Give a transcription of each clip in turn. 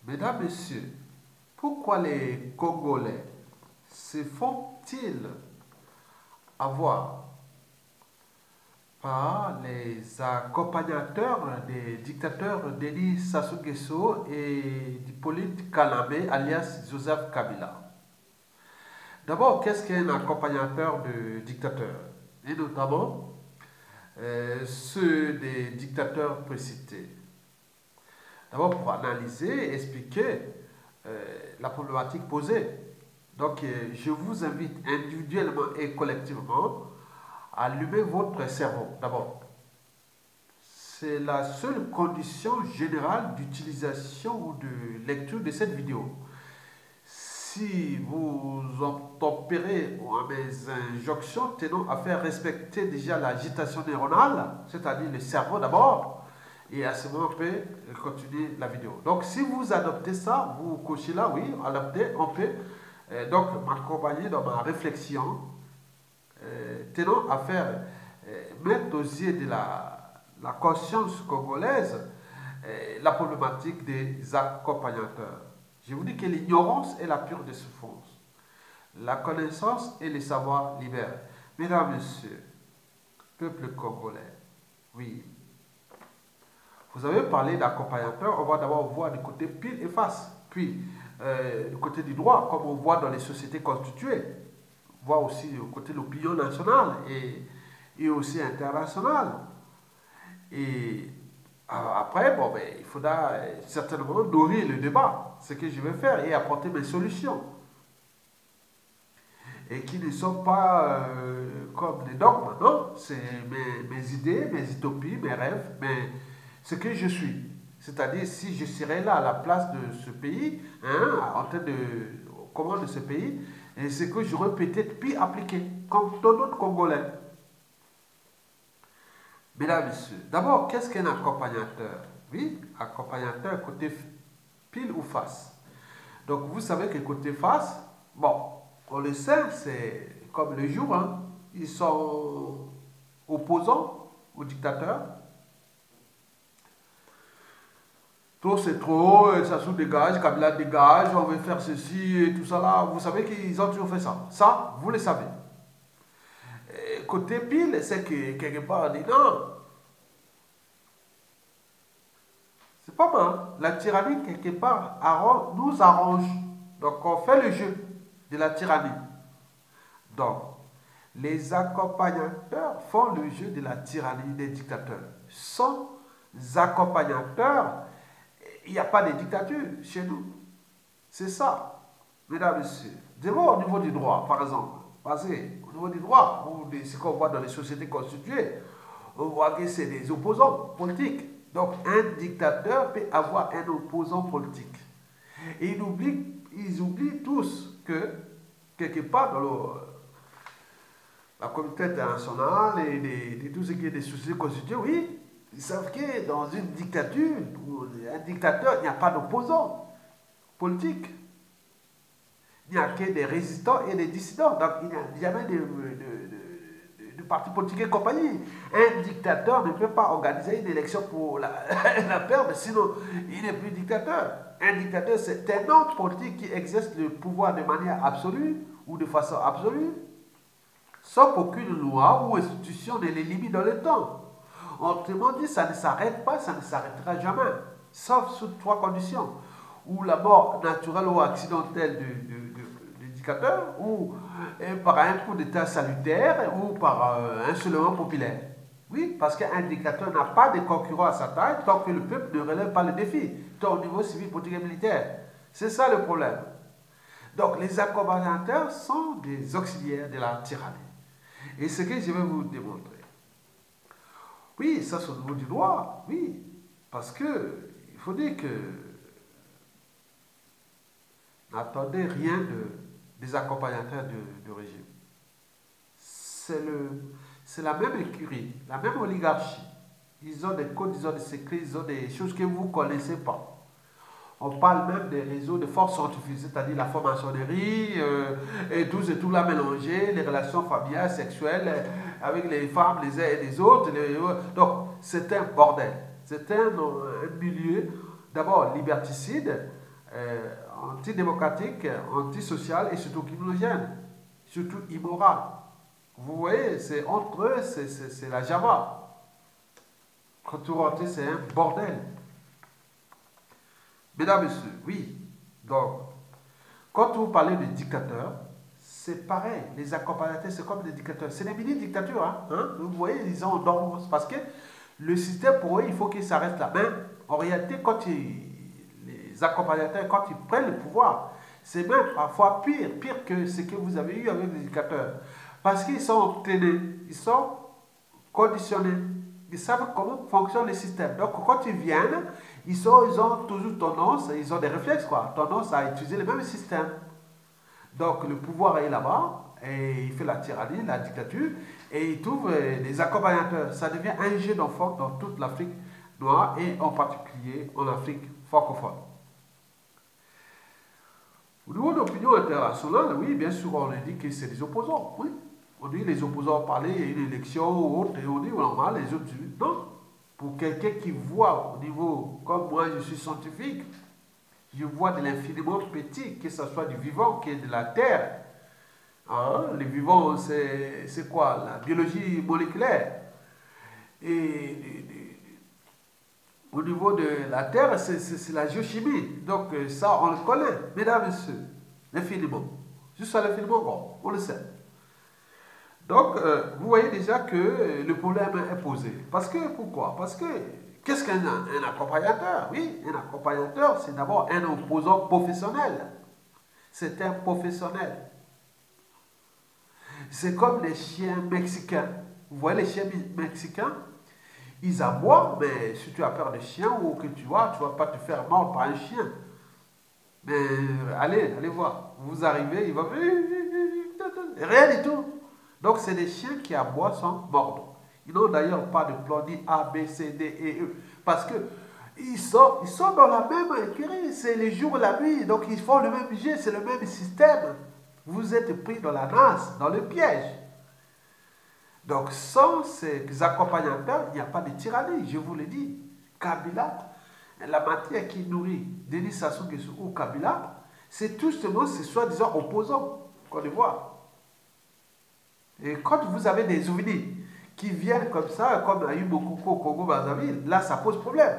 Mesdames, Messieurs, pourquoi les Congolais se font-ils avoir par les accompagnateurs des dictateurs Denis Sassou Nguesso et d'Hippolyte Kalame, alias Joseph Kabila? D'abord, qu'est-ce qu'un accompagnateur de dictateur? Et notamment ceux des dictateurs précités. D'abord, pour analyser et expliquer la problématique posée. Donc, je vous invite individuellement et collectivement à allumer votre cerveau. D'abord, c'est la seule condition générale d'utilisation ou de lecture de cette vidéo. Si vous obtempérez à mes injonctions tenant à faire respecter déjà l'agitation neuronale, c'est-à-dire le cerveau d'abord, et à ce moment, on peut continuer la vidéo. Donc, si vous adoptez ça, vous cochez là, oui, adoptez, on peut donc m'accompagner dans ma réflexion tenant à faire mettre aux yeux de la conscience congolaise la problématique des accompagnateurs. Je vous dis que l'ignorance est la pure des souffrances. La connaissance et le savoir libèrent. Mesdames, Messieurs, peuple congolais, oui, vous avez parlé d'accompagnateur, on va d'abord voir du côté pile et face, puis du côté du droit, comme on voit dans les sociétés constituées, voir aussi du côté de l'opinion nationale et aussi internationale. Et après, bon, ben, il faudra certainement nourrir le débat, ce que je vais faire, et apporter mes solutions. Et qui ne sont pas comme des dogmes, non, c'est mes idées, mes utopies, mes rêves, mais ce que je suis. C'est-à-dire, si je serais là à la place de ce pays, hein, en train de commander ce pays, et ce que j'aurais peut-être pu appliquer, comme tout autre Congolais. Mesdames, Messieurs, d'abord, qu'est-ce qu'un accompagnateur? Oui, accompagnateur côté pile ou face. Donc, vous savez que côté face, bon, on le sait, c'est comme le jour, hein, ils sont opposants au dictateur. Trop c'est trop, ça se dégage, Kabila dégage, on veut faire ceci et tout ça là. Vous savez qu'ils ont toujours fait ça. Ça, vous le savez. Et côté pile, c'est que quelque part on dit non, c'est pas mal. La tyrannie, quelque part, nous arrange. Donc on fait le jeu de la tyrannie. Donc, les accompagnateurs font le jeu de la tyrannie des dictateurs. Sans accompagnateurs, il n'y a pas de dictature chez nous. C'est ça, mesdames et messieurs. D'abord, au niveau du droit, par exemple. Parce qu'au niveau du droit, ce qu'on voit dans les sociétés constituées, on voit que c'est des opposants politiques. Donc, un dictateur peut avoir un opposant politique. Et ils oublient tous que, quelque part dans la communauté internationale et de tout ce qui est des sociétés constituées, oui, ils savent que dans une dictature, ou un dictateur, il n'y a pas d'opposant politique. Il n'y a que des résistants et des dissidents. Donc, il n'y a jamais de parti politique et compagnie. Un dictateur ne peut pas organiser une élection pour la perdre, sinon il n'est plus dictateur. Un dictateur, c'est un homme politique qui exerce le pouvoir de manière absolue ou de façon absolue, sans qu'aucune loi ou institution ne les limite dans le temps. Autrement dit, ça ne s'arrête pas, ça ne s'arrêtera jamais, sauf sous trois conditions. Ou la mort naturelle ou accidentelle du dictateur, ou par un coup d'état salutaire, ou par un soulèvement populaire. Oui, parce qu'un dictateur n'a pas de concurrent à sa taille tant que le peuple ne relève pas le défi, tant au niveau civil, politique et militaire. C'est ça le problème. Donc les accompagnateurs sont des auxiliaires de la tyrannie. Et ce que je vais vous démontrer. Oui, ça c'est au niveau du droit, oui. Parce que, il faut dire que n'attendez rien des accompagnateurs du régime. C'est la même écurie, la même oligarchie. Ils ont des codes, ils ont des secrets, ils ont des choses que vous ne connaissez pas. On parle même des réseaux de forces scientifiques, c'est-à-dire la franc-maçonnerie, et tout là mélangé, les relations familiales, sexuelles, avec les femmes, les uns et les autres. Donc, c'est un bordel. C'est un milieu, d'abord, liberticide, antidémocratique, antisocial et surtout criminogène, surtout immoral. Vous voyez, c'est entre eux, c'est la Java. Quand vous rentrez, c'est un bordel. Mesdames, Messieurs, oui. Donc, quand vous parlez de dictateurs, c'est pareil. Les accompagnateurs, c'est comme des dictateurs. C'est des mini-dictatures. Vous voyez, ils ont dormance. Parce que le système, pour eux, il faut qu'il s'arrête là. Mais en réalité, les accompagnateurs, quand ils prennent le pouvoir, c'est même parfois pire que ce que vous avez eu avec les dictateurs. Parce qu'ils sont entraînés, ils sont conditionnés, ils savent comment fonctionne le système. Donc quand ils viennent, ils ont toujours tendance, ils ont des réflexes, tendance à utiliser le même système. Donc le pouvoir est là-bas, et il fait la tyrannie, la dictature, et il trouve des accompagnateurs. Ça devient un jeu d'enfant dans toute l'Afrique noire, et en particulier en Afrique francophone. Au niveau de l'opinion internationale, oui, bien sûr, on dit que c'est des opposants. Oui, on dit les opposants parlaient, il y a une élection ou autre, et on dit normal, les autres disent non. Pour quelqu'un qui voit au niveau, comme moi je suis scientifique, je vois de l'infiniment petit, que ce soit du vivant, que de la terre. Les vivants, c'est quoi? La biologie moléculaire. Et au niveau de la Terre, c'est la géochimie. Donc ça, on le connaît, mesdames et messieurs, l'infiniment. Jusqu'à l'infiniment, bon, on le sait. Donc, vous voyez déjà que le problème est posé. Parce que, pourquoi? Parce que, qu'est-ce qu'un accompagnateur? Oui, un accompagnateur, c'est d'abord un opposant professionnel. C'est un professionnel. C'est comme les chiens mexicains. Vous voyez les chiens mexicains? Ils aboient, mais si tu as peur des chiens ou que tu vas pas te faire mordre par un chien. Mais allez voir. Vous arrivez, il va... Rien du tout. Donc c'est des chiens qui aboient sans mordre. Ils n'ont d'ailleurs pas de plan ni A, B, C, D, E, E. Parce que ils sont dans la même écurie. C'est les jours et la nuit. Donc ils font le même jeu, c'est le même système. Vous êtes pris dans la nasse, dans le piège. Donc, sans ces accompagnateurs, il n'y a pas de tyrannie, je vous le dis. Kabila, la matière qui nourrit Denis Sassou Nguesso ou Kabila, c'est tout simplement ces soi-disant opposants Côte d'Ivoire. Et quand vous avez des souvenirs qui viennent comme ça, comme Ayub Bokoko au Congo-Brazzaville, là, ça pose problème.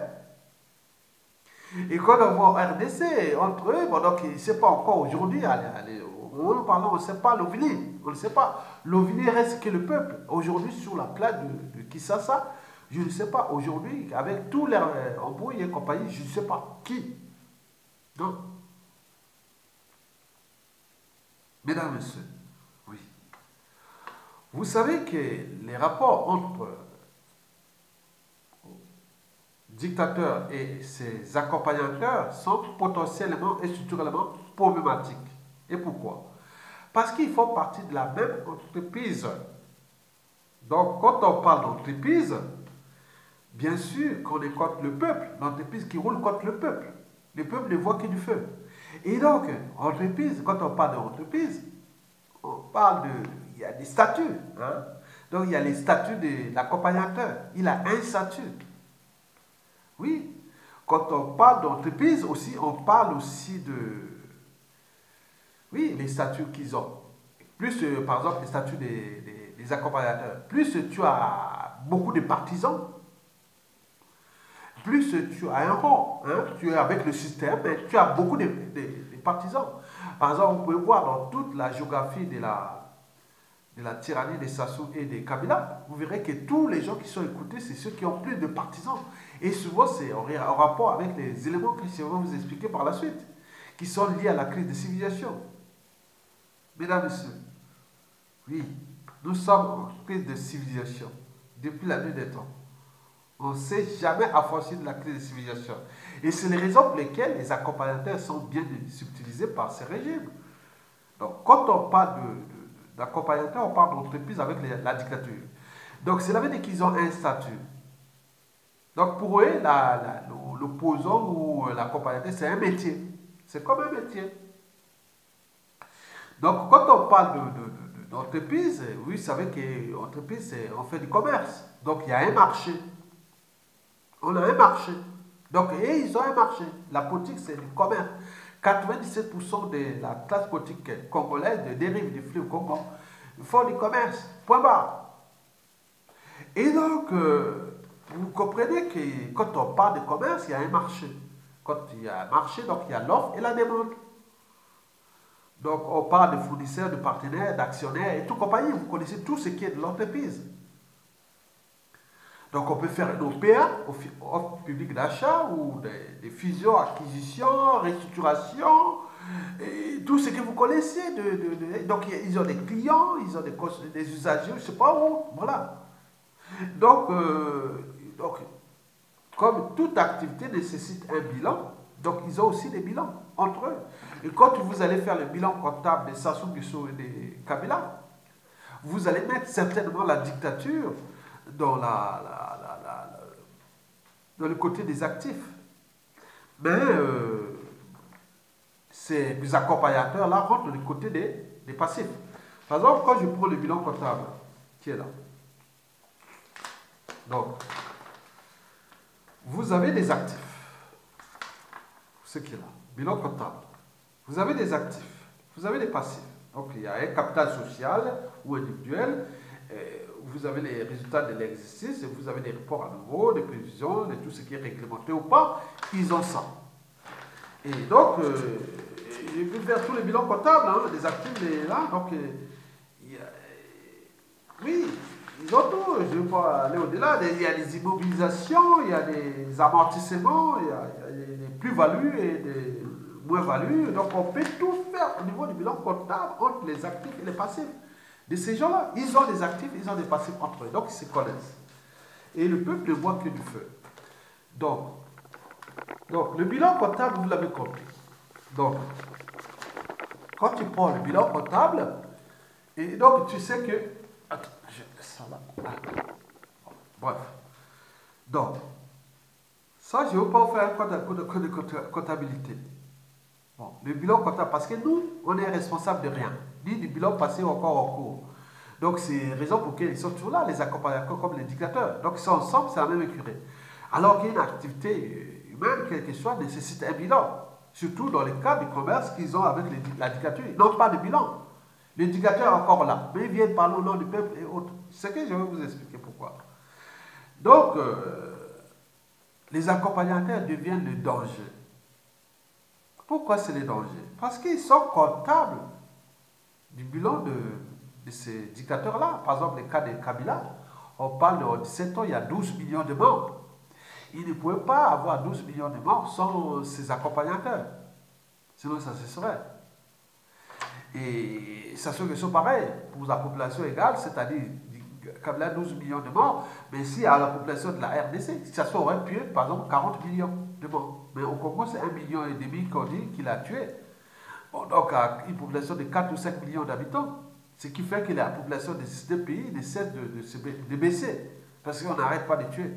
Et quand on voit en RDC, entre eux, bon, donc, il ne sait pas encore aujourd'hui, en parlant, on ne sait pas l'OVNI. On ne sait pas. L'OVNI reste que le peuple. Aujourd'hui, sur la place de Kinshasa, je ne sais pas. Aujourd'hui, avec tous les embrouilles et compagnie, je ne sais pas qui. Donc, mesdames et messieurs, oui. Vous savez que les rapports entre dictateurs et ses accompagnateurs sont potentiellement et structurellement problématiques. Et pourquoi? Parce qu'ils font partie de la même entreprise. Donc, quand on parle d'entreprise, bien sûr qu'on est contre le peuple, l'entreprise qui roule contre le peuple. Le peuple ne voit que du feu. Et donc, entreprise, quand on parle d'entreprise, on parle de... Il y a des statuts. Donc, il y a les statuts de l'accompagnateur. Il a un statut. Oui. Quand on parle d'entreprise aussi, on parle aussi de... Oui, les statuts qu'ils ont. Plus, par exemple, les statuts des accompagnateurs. Plus tu as beaucoup de partisans, plus tu as un rang. Tu es avec le système, mais tu as beaucoup de partisans. Par exemple, vous pouvez voir dans toute la géographie de la tyrannie des Sassou et des Kabila, vous verrez que tous les gens qui sont écoutés, c'est ceux qui ont plus de partisans. Et souvent, c'est en rapport avec les éléments que je vais vous expliquer par la suite, qui sont liés à la crise de civilisation. Mesdames et messieurs, oui, nous sommes en crise de civilisation depuis la nuit des temps. On ne s'est jamais affranchi de la crise de civilisation. Et c'est les raisons pour lesquelles les accompagnateurs sont bien subtilisés par ces régimes. Donc, quand on parle d'accompagnateurs, on parle d'entreprise avec la dictature. Donc, cela veut dire qu'ils ont un statut. Donc, pour eux, l'opposant ou l'accompagnateur, c'est un métier. C'est comme un métier. Donc, quand on parle d'entreprise, oui, vous savez qu'entreprise, on fait du commerce. Donc, il y a un marché. On a un marché. Donc, et ils ont un marché. La politique, c'est du commerce. 97% de la classe politique congolaise dérive du fleuve Congo. Ils font du commerce. Point barre. Et donc, vous comprenez que quand on parle de commerce, il y a un marché. Quand il y a un marché, donc il y a l'offre et la demande. Donc, on parle de fournisseurs, de partenaires, d'actionnaires et tout compagnie. Vous connaissez tout ce qui est de l'entreprise. Donc, on peut faire une OPA, offre publique d'achat, ou des fusions, acquisitions, restructurations, et tout ce que vous connaissez. Donc, ils ont des clients, ils ont des usagers, je ne sais pas où. Voilà. Donc, comme toute activité nécessite un bilan, donc ils ont aussi des bilans entre eux. Et quand vous allez faire le bilan comptable de Sassou Nguesso et de Kabila, vous allez mettre certainement la dictature dans, dans le côté des actifs. Mais ces accompagnateurs-là rentrent du côté des passifs. Par exemple, quand je prends le bilan comptable, qui est là. Donc, vous avez des actifs. Ce qui est là. Bilan comptable. Vous avez des actifs. Vous avez des passifs. Donc, il y a un capital social ou individuel. Vous avez les résultats de l'exercice. Vous avez des reports à nouveau, des prévisions, de tout ce qui est réglementé ou pas. Ils ont ça. Et donc, je vais faire tous les bilans comptables, hein, des actifs, là. Donc, oui. Ils ont tout, je ne vais pas aller au-delà. Il y a des immobilisations, il y a des amortissements, il y a des plus-values et des moins-values. Donc on peut tout faire au niveau du bilan comptable entre les actifs et les passifs de ces gens-là. Ils ont des actifs, ils ont des passifs entre eux. Donc ils se connaissent. Et le peuple ne voit que du feu. Donc le bilan comptable, vous l'avez compris. Donc, quand tu prends le bilan comptable, et donc tu sais que... Attends, je laisse ça là. Bref. Donc, ça, je ne veux pas vous faire un cours de comptabilité. Bon, le bilan comptable, parce que nous, on est responsable de rien, ni du bilan passé encore en cours. Donc, c'est raison pour laquelle ils sont toujours là, les accompagnateurs comme les dictateurs. Donc, ils sont ensemble, c'est la même écurie. Alors qu'une activité humaine, quelle que soit, nécessite un bilan. Surtout dans les cas du commerce qu'ils ont avec la dictature. Ils n'ont pas de bilan. L'éducateur est encore là, mais ils viennent parler au nom du peuple et autres. C'est que je vais vous expliquer pourquoi. Donc, les accompagnateurs deviennent le danger. Pourquoi c'est le danger? Parce qu'ils sont comptables du bilan de ces dictateurs-là. Par exemple, le cas de Kabila, on parle de 17 ans, il y a 12 millions de morts. Il ne pouvait pas avoir 12 millions de morts sans ses accompagnateurs. Sinon, ça se serait. Et ça se fait pareil pour la population égale, c'est-à-dire Kabila 12 millions de morts, mais si à la population de la RDC, ça aurait pu être par exemple 40 millions de morts. Mais au Congo, c'est 1,5 million qu'on dit qu'il a tué. Bon, donc, à une population de 4 ou 5 millions d'habitants, ce qui fait que la population de ces deux pays ne cesse de baisser, parce qu'on n'arrête pas de tuer.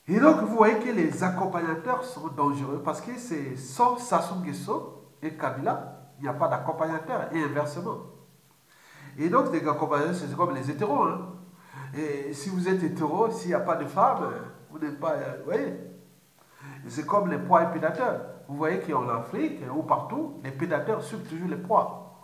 Et donc, vous voyez que les accompagnateurs sont dangereux, parce que c'est sans Sassou Nguesso et Kabila, il n'y a pas d'accompagnateur, et inversement. Et donc, les accompagnateurs, c'est comme les hétéros. Hein. Et si vous êtes hétéro, s'il n'y a pas de femme, vous n'êtes pas... vous voyez? C'est comme les proies et prédateurs. Vous voyez qu'en Afrique, ou partout, les prédateurs suivent toujours les proies.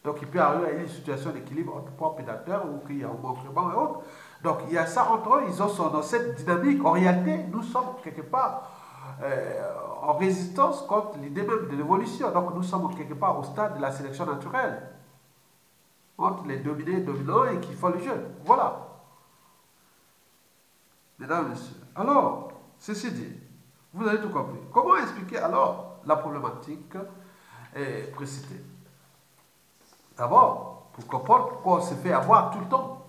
Donc, il peut arriver à une situation d'équilibre entre proies et prédateurs, ou qu'il y a un manquement et autres. Donc, il y a ça entre eux, ils sont dans cette dynamique. En réalité, nous sommes quelque part... en résistance contre l'idée même de l'évolution. Donc nous sommes quelque part au stade de la sélection naturelle entre les dominés et dominants et qui font le jeu. Voilà. Mesdames et messieurs. Alors, ceci dit, vous avez tout compris. Comment expliquer alors la problématique précitée? D'abord, pour comprendre pourquoi on se fait avoir tout le temps.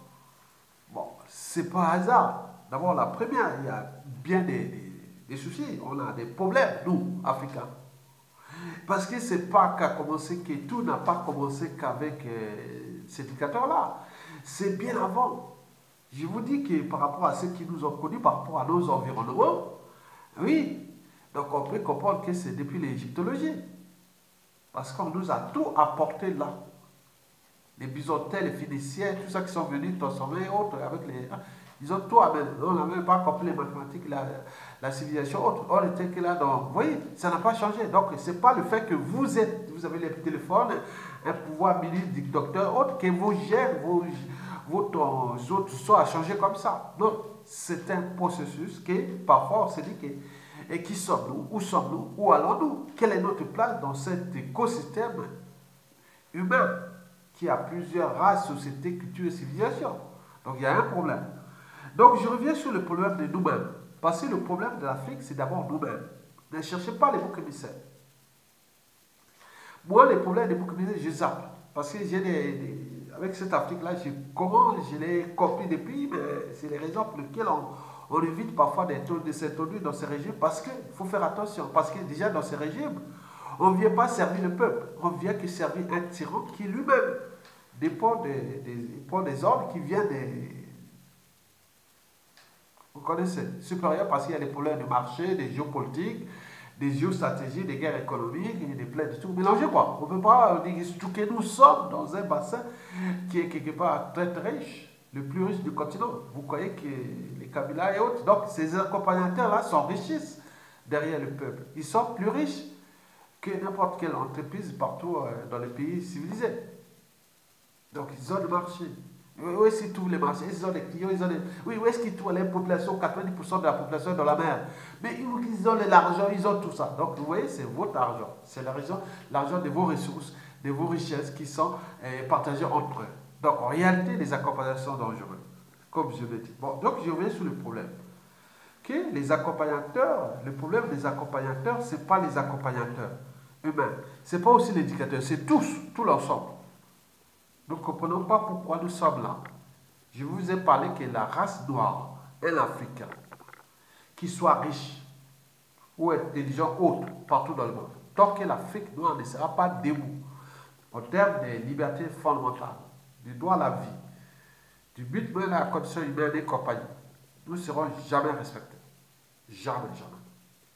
Bon, c'est pas hasard. D'abord, la première, il y a bien des soucis, on a des problèmes, nous, Africains. Parce que c'est pas qu'à commencer, que tout n'a pas commencé qu'avec ces dictateurs-là. C'est bien avant. Je vous dis que par rapport à ceux qui nous ont connus, par rapport à nos environnements, oui, donc on peut comprendre que c'est depuis l'égyptologie. Parce qu'on nous a tout apporté là. Les Byzantins, les Phéniciens, tout ça qui sont venus transformer et autres, avec les... Ils ont tout amené. On n'a même pas compris les mathématiques, la civilisation autre. On était que là. Donc, vous voyez, ça n'a pas changé. Donc, ce n'est pas le fait que vous avez les téléphones, un pouvoir ministre, docteur, autre, que vos gènes, votre autres soit à changer comme ça. Non, c'est un processus que parfois on se dit que et qui sommes-nous, où sommes-nous, où allons-nous, quelle est notre place dans cet écosystème humain qui a plusieurs races, sociétés, cultures et civilisations. Donc il y a un problème. Donc je reviens sur le problème de nous-mêmes. Parce que le problème de l'Afrique, c'est d'abord nous-mêmes. Ne cherchez pas les boucs émissaires. Moi, les problèmes des boucs émissaires, je zappe. Parce que j'ai avec cette Afrique-là, je l'ai compris depuis, mais c'est les raisons pour lesquelles on évite parfois de s'introduire dans ces régimes parce qu'il faut faire attention. Parce que déjà dans ces régimes, on ne vient pas servir le peuple, on vient que servir un tyran qui lui-même dépend des ordres qui viennent des... Vous connaissez, supérieur parce qu'il y a des problèmes de marché, des géopolitiques, des géostratégies, des guerres économiques, des plaies de tout mélangé quoi. On ne peut pas dire que nous sommes dans un bassin qui est quelque part très très riche, le plus riche du continent. Vous croyez que les Kabila et autres, donc ces accompagnateurs-là s'enrichissent derrière le peuple. Ils sont plus riches que n'importe quelle entreprise partout dans les pays civilisés. Donc ils ont le marché. Où est-ce qu'ils trouvent les marchés? Ils ont des clients, oui, où est-ce qu'ils trouvent les populations? 90% de la population est dans la mer. Mais ils ont l'argent, ils ont tout ça. Donc vous voyez, c'est votre argent. C'est l'argent de vos ressources, de vos richesses qui sont partagées entre eux. Donc en réalité, les accompagnateurs sont dangereux, comme je l'ai dit. Bon, donc je reviens sur le problème. Que les accompagnateurs, le problème des accompagnateurs, ce n'est pas les accompagnateurs humains. Ce n'est pas aussi l'éducateur, c'est tous, tout l'ensemble. Nous ne comprenons pas pourquoi nous sommes là. Je vous ai parlé que la race noire, un Africain, qui soit riche ou intelligent autre partout dans le monde, tant que l'Afrique noire ne sera pas debout en termes de liberté fondamentale, du droit à la vie, du but même à la condition humaine et compagnie, nous ne serons jamais respectés. Jamais, jamais.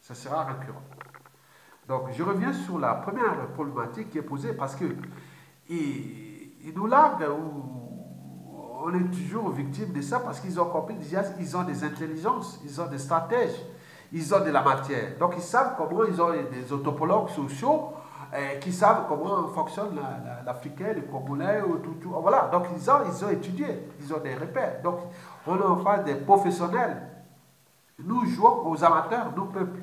Ça sera récurrent. Donc, je reviens sur la première problématique qui est posée parce que ils nous larguent ou on est toujours victime de ça parce qu'ils ont compris déjà, ils ont des intelligences, ils ont des stratèges, ils ont de la matière. Donc, ils savent comment, ils ont des anthropologues sociaux qui savent comment fonctionne l'Africain, le Congolais, tout. Voilà, donc ils ont étudié, ils ont des repères. Donc, on est en face des professionnels. Nous jouons aux amateurs, nous peuples,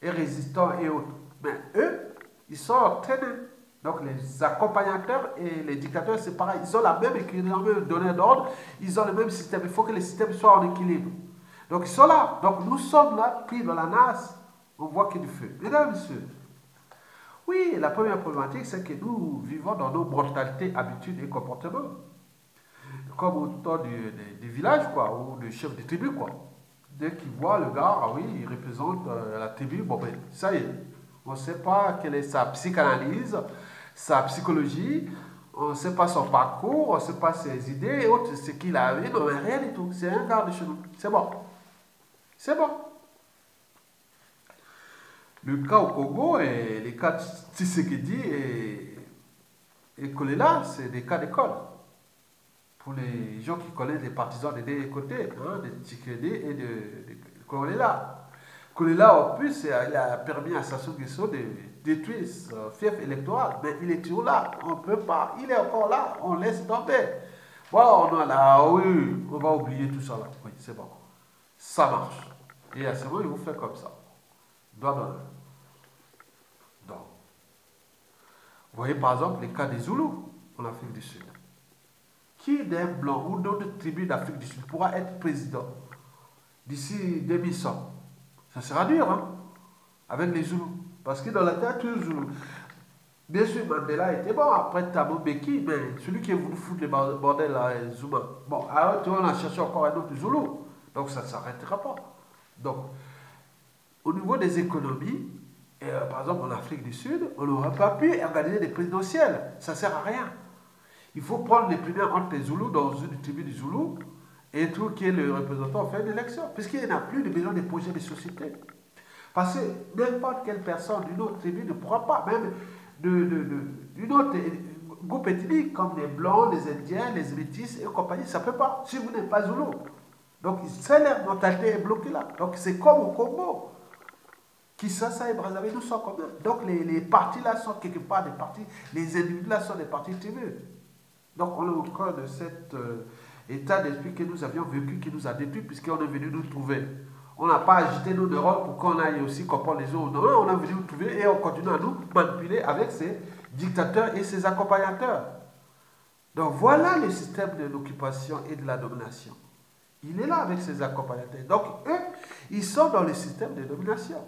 et résistants et autres. Mais eux, ils sont entraînés. Donc les accompagnateurs et les dictateurs, c'est pareil. Ils ont la même équilibre, la même donnée d'ordre, ils ont le même système. Il faut que le système soit en équilibre. Donc ils sont là. Donc nous sommes là, pris dans la nasse, on voit qu'il y a du feu. Mesdames et messieurs, oui, la première problématique, c'est que nous vivons dans nos brutalités, habitudes et comportements. Comme au temps des villages, quoi, ou des chefs de tribu, quoi. Dès qu'ils voient le gars, ah oui, il représente la tribu, bon ben, ça y est. On ne sait pas quelle est sa psychanalyse, sa psychologie, on ne sait pas son parcours, on ne sait pas ses idées et autres, ce qu'il a vu, non, mais rien du tout. C'est un gars de chez nous. C'est bon. C'est bon. Le cas au Congo et les cas de Tshisekedi et Kolela, c'est des cas d'école. Pour les gens qui connaissent les partisans des deux côtés, hein, de Tshisekedi et de Kolela. Kolela, en plus, il a permis à Sassou Nguesso de détruire son fief électoral. Mais il est toujours là. On ne peut pas. Il est encore là. On laisse tomber. Bon, on est là. Oui, on va oublier tout ça là. Oui, c'est bon. Ça marche. Et à ce moment, il vous fait comme ça. Doigt dans l'œil. Donc, vous voyez par exemple les cas des Zoulous en Afrique du Sud. Qui d'un blanc ou d'autres tribus d'Afrique du Sud pourra être président d'ici 2100? Ça sera dur, hein, avec les Zoulous. Parce que dans la terre, tous les Zoulous. Bien sûr, Mandela était bon, après Thabo Mbeki, mais celui qui a voulu foutre les bordels à Zuma. Bon, alors on a cherché encore un autre Zoulou. Donc ça ne s'arrêtera pas. Donc, au niveau des économies, par exemple en Afrique du Sud, on n'aurait pas pu organiser des présidentielles. Ça ne sert à rien. Il faut prendre les primaires entre les Zoulous dans une tribu du Zoulou et tout qui est le représentant en fait d'élection. Puisqu'il n'y a plus de besoin des projets de société. Parce que n'importe quelle personne d'une autre tribu ne pourra pas, même d'une autre groupe ethnique comme les Blancs, les Indiens, les Métis et compagnie, ça ne peut pas. Si vous n'êtes pas Zoulou. Donc, leur mentalité est bloquée là. Donc, c'est comme au Congo. Kinshasa et Brazzaville, nous sommes comme eux. Donc, les partis là sont quelque part des partis, les individus là sont des partis tribus. Donc, on est au cœur de cet état d'esprit que nous avions vécu, qui nous a détruits, puisqu'on est venu nous trouver. On n'a pas agité nos neurones pour qu'on aille aussi comprendre les autres. Non, on est venu nous trouver et on continue à nous manipuler avec ces dictateurs et ces accompagnateurs. Donc, voilà le système de l'occupation et de la domination. Il est là avec ses accompagnateurs. Donc, eux, ils sont dans le système de domination.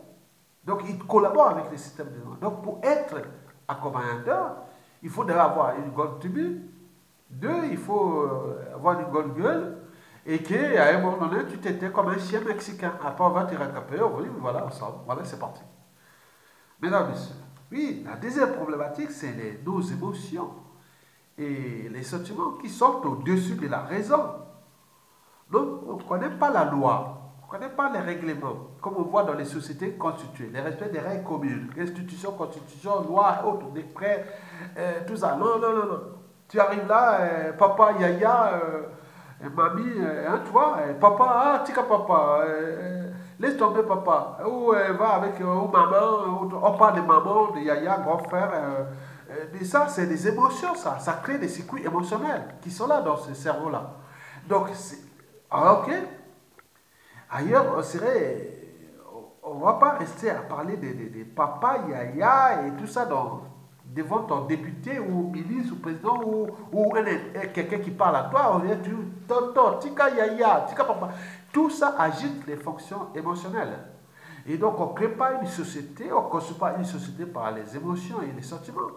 Donc, ils collaborent avec le système de domination. Donc, pour être accompagnateur, il faut d'abord avoir une grande tribu. Deux, il faut avoir une grande gueule. Et qu'à un moment donné, tu t'étais comme un chien mexicain. Après, on va te récupérer, on va dire, voilà, ensemble. Voilà, c'est parti. Mesdames et messieurs, oui, la deuxième problématique, c'est nos émotions et les sentiments qui sont au-dessus de la raison. Donc, on ne connaît pas la loi, on ne connaît pas les règlements, comme on voit dans les sociétés constituées, le respect des règles communes, institutions, constitutions, lois, autres, décrets, tout ça. Non, non, non, non. Tu arrives là, papa, yaya, mamie, hein, tu vois, papa, ah, tika papa, laisse tomber papa, ou va avec ou maman, on parle de maman, de yaya, grand frère, mais ça, c'est des émotions, ça crée des circuits émotionnels qui sont là dans ce cerveau-là. Donc, ok, ailleurs, on ne va pas rester à parler de papa, yaya et tout ça devant ton député ou ministre ou président ou quelqu'un qui parle à toi, on vient dire tonton, tika yaya, tika papa. Tout ça agite les fonctions émotionnelles. Et donc on ne crée pas une société, on ne construit pas une société par les émotions et les sentiments.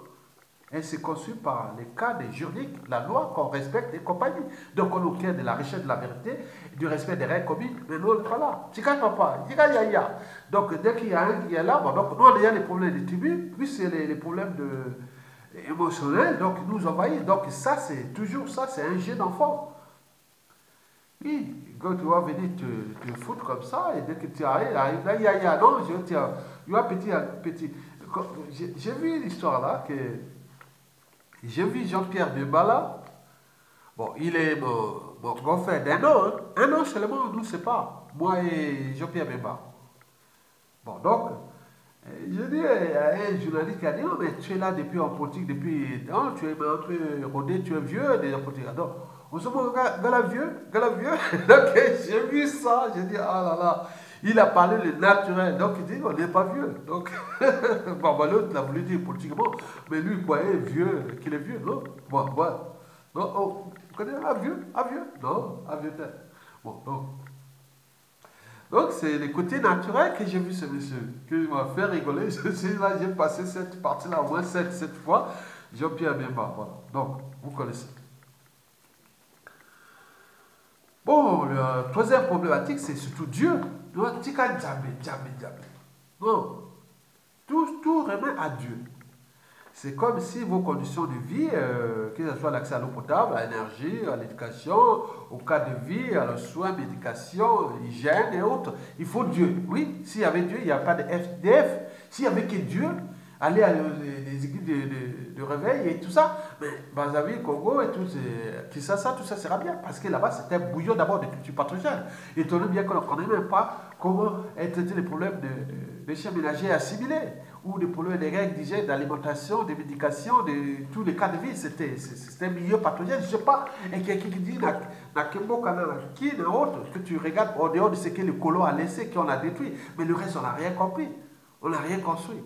Elle s'est conçue par les cadres juridiques, la loi qu'on respecte et compagnie. Donc on nous crée de la richesse de la vérité, du respect des règles communes, mais nous on n'est pas là. Tika papa, tika yaya. Donc dès qu'il y a un qui est là, bon, donc nous on a les problèmes de tribu, puis c'est les problèmes émotionnels, donc nous envahissent. Donc ça c'est toujours ça, c'est un jeu d'enfant. Oui, quand tu vas venir te foutre comme ça, et dès que tu arrives là, yaya, non, je tiens, il y a petit. J'ai vu l'histoire là que. J'ai vu Jean-Pierre Bemba. Bon, il est mon grand frère d'un an. Hein. Un an seulement, nous, c'est pas. Moi et Jean-Pierre Bemba. Bon, donc, je dis à un journaliste qui a dit, non, mais tu es là depuis en politique, depuis. Non, tu es un peu rodé, tu es vieux déjà politique. Donc, on se dit, gala vieux. Donc, j'ai vu ça, j'ai dit, ah là là. Il a parlé le naturel, donc il dit on n'est pas vieux. Donc, bon, l'autre l'a voulu dire politiquement, mais lui il croyait vieux, qu'il est vieux, non? Bon, voilà. Non, oh, vous connaissez vieux? Non, vieux peut-être. Bon, donc c'est le côté naturel que j'ai vu ce monsieur, qui m'a fait rigoler. Je suis là, j'ai passé cette partie-là au moins 7 fois. Jean-Pierre Bemba, voilà. Donc, vous connaissez. Bon, la troisième problématique, c'est surtout Dieu. Non, tout remet à Dieu. C'est comme si vos conditions de vie, que ce soit l'accès à l'eau potable, à l'énergie, à l'éducation, au cas de vie, à la soins, médication, hygiène et autres, il faut Dieu. Oui, s'il y avait Dieu, il n'y a pas de FDF. S'il n'y avait que Dieu, aller à les équipes de réveil et tout ça, mais Brazzaville, Congo et tout, Kinshasa, tout ça sera bien, parce que là-bas, c'était un bouillon d'abord de culture pathogène. Et on bien qu'on ne connaît même pas comment traiter les problèmes de déchets ménagers assimilés, ou des problèmes des règles d'hygiène, d'alimentation, de médication, de tous les cas de vie. C'était un milieu pathogène. Je ne sais pas, et quelqu'un qui dit, qui autre, que tu regardes en dehors de ce que le colon a laissé, qu'on a détruit, mais le reste, on n'a rien compris. On n'a rien construit.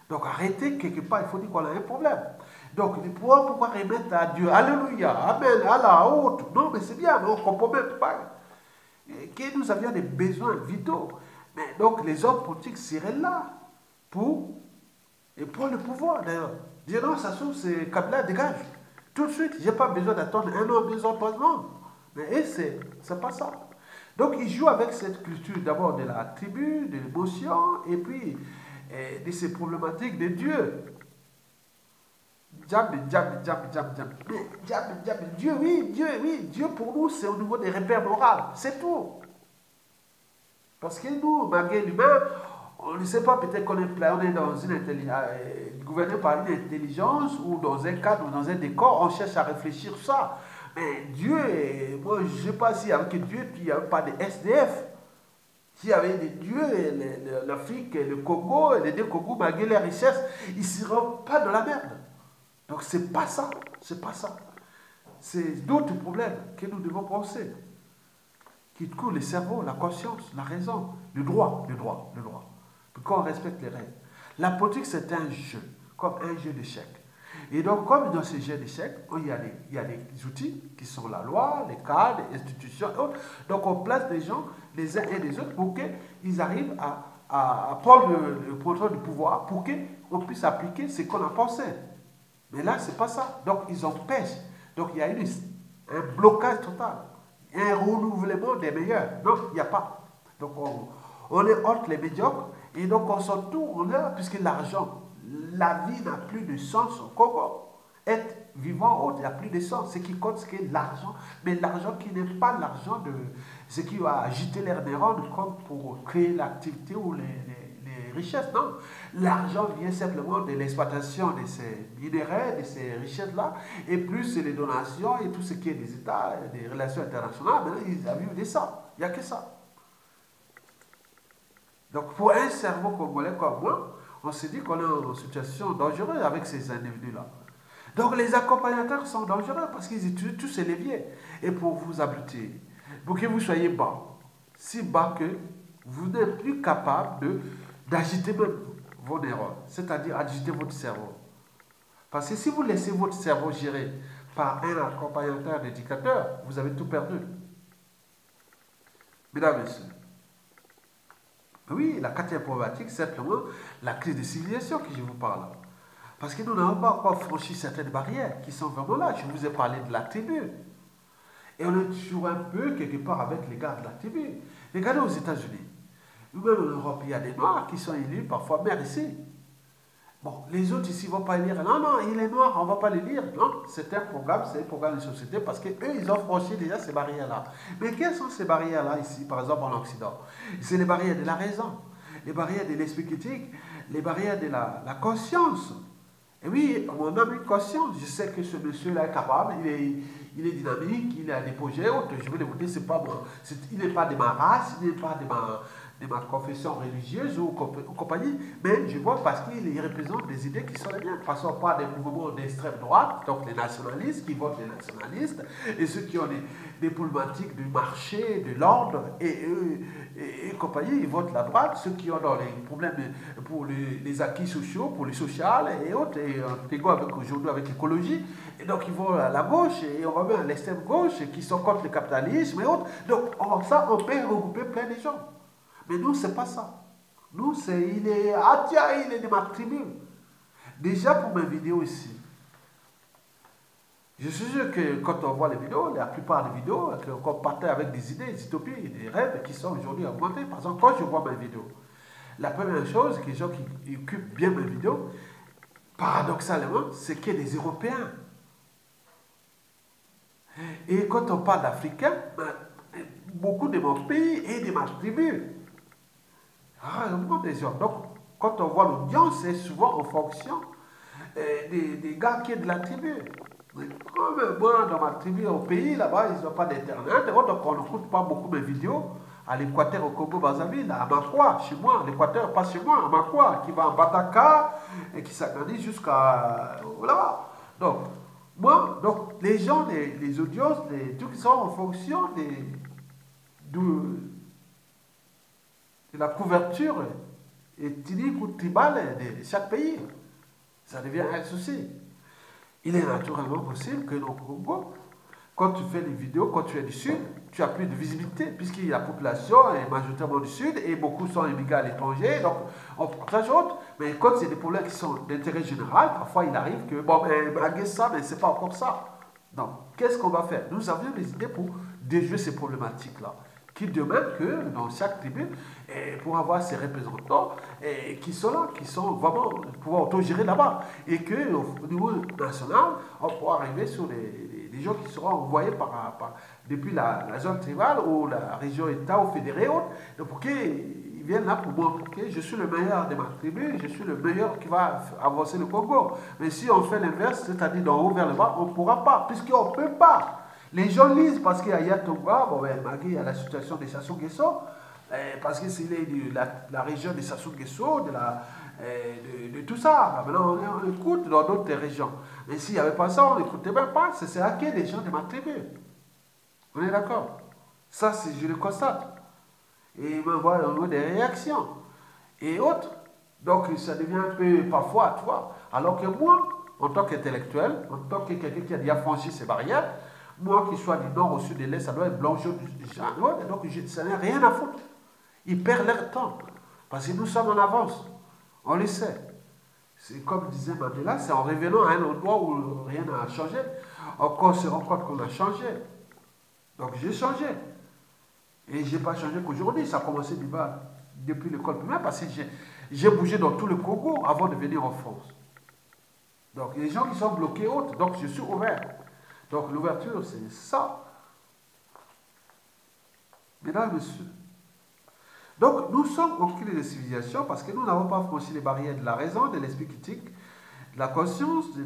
Donc arrêtez quelque part, il faut dire qu'on a un problème. Donc pourquoi remettre à Dieu, Alléluia, Amen, Allah, autre. Non, mais c'est bien, mais on ne comprend même pas que nous avions des besoins vitaux. Mais donc les hommes politiques seraient là pour le pouvoir d'ailleurs. Dire non, ça se c'est Kabila, dégage. Tout de suite, je n'ai pas besoin d'attendre 1 an, 2 ans, 3 ans. Mais c'est pas ça. Donc ils jouent avec cette culture d'abord de la tribu, de l'émotion, et puis de ces problématiques de Dieu. Mais Dieu, oui, Dieu pour nous, c'est au niveau des repères moraux, c'est tout. Parce que nous, malgré l'humain, on ne sait pas, peut-être qu'on est dans une intelligence, gouverné par une intelligence, ou dans un cadre, ou dans un décor, on cherche à réfléchir ça. Mais Dieu, moi je ne sais pas s'il y avait que Dieu, puis il n'y avait pas de SDF. S'il y avait des dieux, l'Afrique, le Congo, les deux Congos, malgré les richesses, ils ne seront pas de la merde. Donc c'est pas ça, c'est pas ça. C'est d'autres problèmes que nous devons penser. Qui coulent le cerveau, la conscience, la raison, le droit. Puis qu'on respecte les règles. La politique, c'est un jeu, comme un jeu d'échecs. Et donc, comme dans ces jeux d'échecs, il y a des outils qui sont la loi, les cadres, les institutions et autres. Donc, on place des gens, les uns et les autres, pour qu'ils arrivent à prendre le contrôle du pouvoir, pour qu'on puisse appliquer ce qu'on a pensé. Mais là, c'est pas ça. Donc, ils empêchent. Donc, il y a un blocage total. Un renouvellement des meilleurs. Non, il n'y a pas. Donc, on est entre les médiocres et donc on s'en tourne là, puisque l'argent, la vie n'a plus de sens au Congo. Être vivant, il n'y a plus de sens. Ce qui compte, c'est l'argent. Mais l'argent qui n'est pas l'argent de ce qui va agiter les neurones comme pour créer l'activité ou les richesses. Non. L'argent vient simplement de l'exploitation de ces minéraux, de ces richesses-là, et plus c'est les donations et tout ce qui est des États, des relations internationales, maintenant ils vivent de ça. Il n'y a que ça. Donc pour un cerveau congolais comme moi, on s'est dit qu'on est en situation dangereuse avec ces individus-là. Donc les accompagnateurs sont dangereux parce qu'ils utilisent tous ces leviers. Et pour vous abriter, pour que vous soyez bas, si bas que vous n'êtes plus capable d'agiter même vos neurones, c'est-à-dire agiter votre cerveau. Parce que si vous laissez votre cerveau gérer par un accompagnateur, éducateur, vous avez tout perdu. Mesdames et messieurs, oui, la quatrième problématique, c'est simplement la crise de civilisation que je vous parle. Parce que nous n'avons pas encore franchi certaines barrières qui sont vraiment là. Je vous ai parlé de la tribu. Et on est toujours un peu quelque part avec les gars de la tribu. Regardez aux États-Unis. Même en Europe, il y a des Noirs qui sont élus parfois maires ici. Bon, les autres ici ne vont pas lire. Non, non, il est noir, on ne va pas le lire. Non, c'est un programme de société parce qu'eux, ils ont franchi déjà ces barrières-là. Mais quelles sont ces barrières-là ici, par exemple en Occident? C'est les barrières de la raison, les barrières de l'esprit critique, les barrières de la conscience. Et oui, on a une conscience. Je sais que ce monsieur-là est capable, il est dynamique, il a des projets autres. Je vais vous dire, c'est pas moi. Il n'est pas de ma race, il n'est pas de ma confession religieuse ou compagnie, mais je vois parce qu'il représente des idées qui sont les miennes. Passons pas des mouvements d'extrême droite, donc les nationalistes qui votent les nationalistes, et ceux qui ont des problématiques du marché, de l'ordre, et compagnie, ils votent la droite, ceux qui ont dans les problèmes pour les acquis sociaux, pour les sociales et autres, et aujourd'hui avec l'écologie, et donc ils vont à la gauche, et on revient à l'extrême gauche, qui sont contre le capitalisme et autres. Donc ça, on peut regrouper plein de gens. Mais nous, c'est pas ça. Nous, il est de ma tribu. Déjà pour mes vidéos ici, je suis sûr que quand on voit les vidéos, la plupart des vidéos, qu'on partait avec des idées, des utopies, des rêves qui sont aujourd'hui augmentés. Par exemple, quand je vois mes vidéos, la première chose que les gens qui occupent bien mes vidéos, paradoxalement, c'est qu'il y a des Européens. Et quand on parle d'Africains, beaucoup de mon pays et de ma tribu. Des gens. Donc, quand on voit l'audience, c'est souvent en fonction des gars qui sont de la tribu. Comme moi, dans ma tribu, au pays, là-bas, ils n'ont pas d'internet. Donc, on n'écoute pas beaucoup mes vidéos à l'Équateur, au Congo-Brazzaville, à Makwa, chez moi. L'Équateur, pas chez moi, à Makwa, qui va en Bataka et qui s'agrandit jusqu'à là-bas. Donc, moi, les gens, les audiences, tout qui sont en fonction de la couverture ethnique ou tribale de chaque pays. Ça devient un souci. Il est naturellement possible que au Congo, quand tu fais des vidéos, quand tu es du Sud, tu as plus de visibilité, puisque la population est majoritairement du Sud et beaucoup sont immigrés à l'étranger, donc on partage autre. Mais quand c'est des problèmes qui sont d'intérêt général, parfois il arrive que, bon, malgré ça, mais c'est pas encore ça. Donc, qu'est-ce qu'on va faire? Nous avions des idées pour déjouer ces problématiques-là, qui demandent que dans chaque tribu, pour avoir ses représentants qui sont là, qui sont vraiment pouvoir autogérer là-bas, et qu'au niveau national, on pourra arriver sur des gens qui seront envoyés depuis la zone tribale ou la région État ou fédérée, pour qu'ils viennent là pour montrer que je suis le meilleur de ma tribu, je suis le meilleur qui va avancer le Congo. Mais si on fait l'inverse, c'est-à-dire d'en haut vers le bas, on ne pourra pas, puisqu'on ne peut pas. Les gens lisent parce qu'il y a Yatonga, bon, ben, malgré il y a la situation de Sassou Nguesso, parce que c'est la région de Sassou Nguesso, de tout ça. Maintenant, on écoute dans d'autres régions. Mais s'il n'y avait pas ça, on n'écoutait même pas. C'est hacké les gens de ma tribu. On est d'accord? Ça, je le constate. Et me voit au niveau des réactions et autres. Donc, ça devient un peu parfois, tu vois. Alors que moi, en tant qu'intellectuel, en tant que quelqu'un qui a déjà franchi ces barrières, moi qui sois du nord au sud de l'est, ça doit être blanc, jaune, donc ça n'a rien à foutre. Ils perdent leur temps. Parce que nous sommes en avance. On le sait. C'est comme disait Mandela, c'est en revenant à un endroit où rien n'a changé. Encore se rend compte qu'on a changé. Donc j'ai changé. Et je n'ai pas changé qu'aujourd'hui. Ça a commencé depuis l'école primaire parce que j'ai bougé dans tout le Congo avant de venir en France. Donc il y a des gens qui sont bloqués autres. Donc je suis ouvert. Donc l'ouverture, c'est ça. Mesdames et messieurs. Donc nous sommes au cul de civilisation parce que nous n'avons pas franchi les barrières de la raison, de l'esprit critique, de la conscience, du